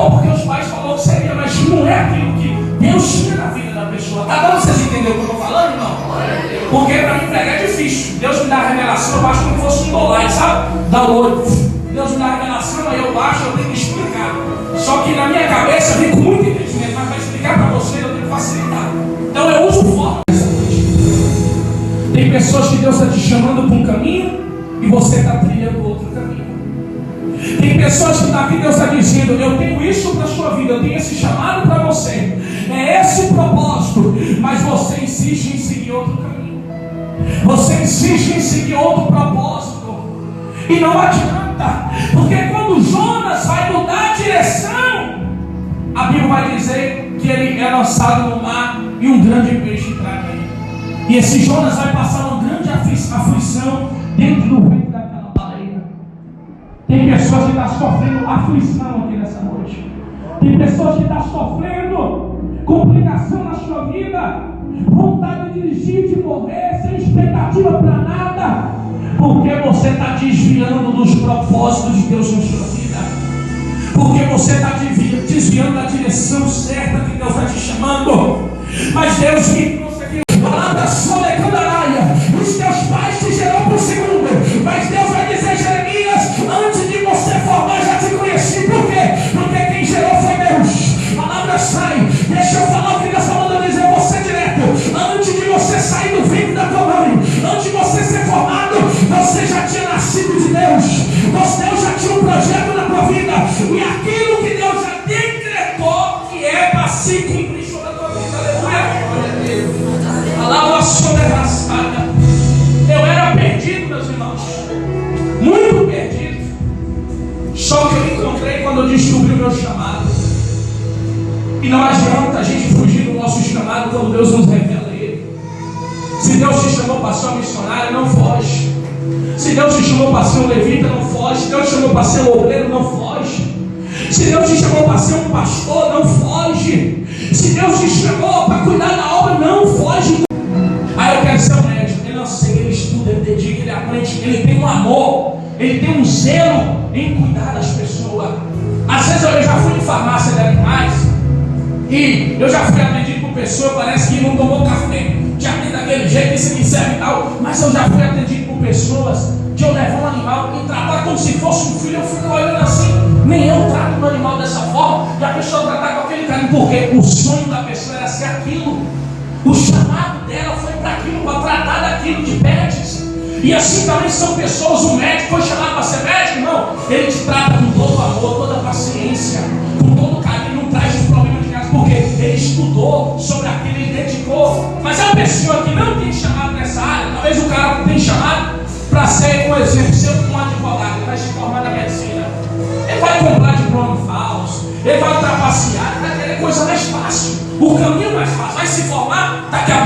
bom porque os pais falaram que seria, mas não é aquilo que Deus tinha na vida da pessoa. Tá bom? Vocês entenderam o que eu estou falando, irmão? Porque para mim pregar é difícil. Deus me dá a revelação, eu baixo como se fosse um dólar, sabe? Dá o olho. Deus me dá a revelação, aí eu baixo, eu tenho que explicar. Só que na minha cabeça vem com muito entendimento, mas para explicar para você eu tenho que facilitar. Então eu uso forma dessa noite. Tem pessoas que Deus está te chamando para um caminho e você está trilhando outro caminho. Tem pessoas que na vida Deus está dizendo: eu tenho isso para a sua vida, eu tenho esse chamado para você, é esse o propósito, mas você insiste em seguir outro caminho, você insiste em seguir outro propósito, e não adianta, porque quando Jonas vai mudar a direção, a Bíblia vai dizer que ele é lançado no mar e um grande peixe traga ele, e esse Jonas vai passar uma grande aflição dentro do ventre daquela baleia. Tem pessoas que estão sofrendo aflição aqui nessa noite. Tem pessoas que estão sofrendo complicação na sua vida, vontade de dirigir, de morrer, sem expectativa para nada, porque você está desviando dos propósitos de Deus na sua vida, porque você está desviando da direção certa que Deus está te chamando. Mas Deus me trouxe aqui palavra só de Candaraia. Os teus pais te gerou por segundo, mas Deus vai dizer: Jeremias, antes de você formar já te conheci. Por quê? Porque quem gerou foi Deus. Palavra sai. Deixa eu falar o que Deus está mandando dizer você direto. Antes de você sair do ventre da tua mãe, antes de você ser formado, você já tinha nascido de Deus. Deus já tinha um projeto na tua vida, e aquilo que Deus já decretou que é para se cumprir sobre a tua vida. Aleluia. Palavra sobrepassada. Eu era perdido, meus irmãos, muito perdido. Só que eu me encontrei quando eu descobri o meu chamado. E não adianta a gente fugir do nosso chamado quando Deus nos revela ele. Se Deus te chamou para ser um missionário, não foge. Se Deus te chamou para ser um levita, não foge. Se Deus te chamou para ser um obreiro, não foge. Se Deus te chamou para ser um pastor, não foge. Se Deus te chamou para cuidar da obra, não foge. Eu quero ser um médico. Ele não segue, ele estuda, ele dedica, ele aprende, ele tem um amor, ele tem um zelo em cuidar das pessoas. Às vezes eu já fui em farmácia de animais e eu já fui atendido por pessoa, parece que não tomou café, te atende daquele jeito, isso aqui serve e tal. Mas eu já fui atendido por pessoas de eu levar um animal e tratar como se fosse um filho. Eu fico olhando assim, nem eu trato o animal dessa forma, e a pessoa tratar com aquele carinho, porque o sonho da pessoa era ser aquilo. O chamado dela foi para aquilo, para tratar daquilo de pets. E assim também são pessoas. O médico foi chamado para ser médico, não. Ele te trata com todo amor, toda paciência, com todo carinho, não traz os problemas de casa, porque ele estudou sobre aquilo, ele dedicou. Mas é uma pessoa que não tem chamado nessa área. Talvez o cara não tenha chamado para ser, por exemplo, ser um advogado. Ele vai se formar na medicina, ele vai comprar diploma falso, ele vai trapacear, ele vai querer coisa mais fácil, o caminho mais fácil, vai se formar, daqui a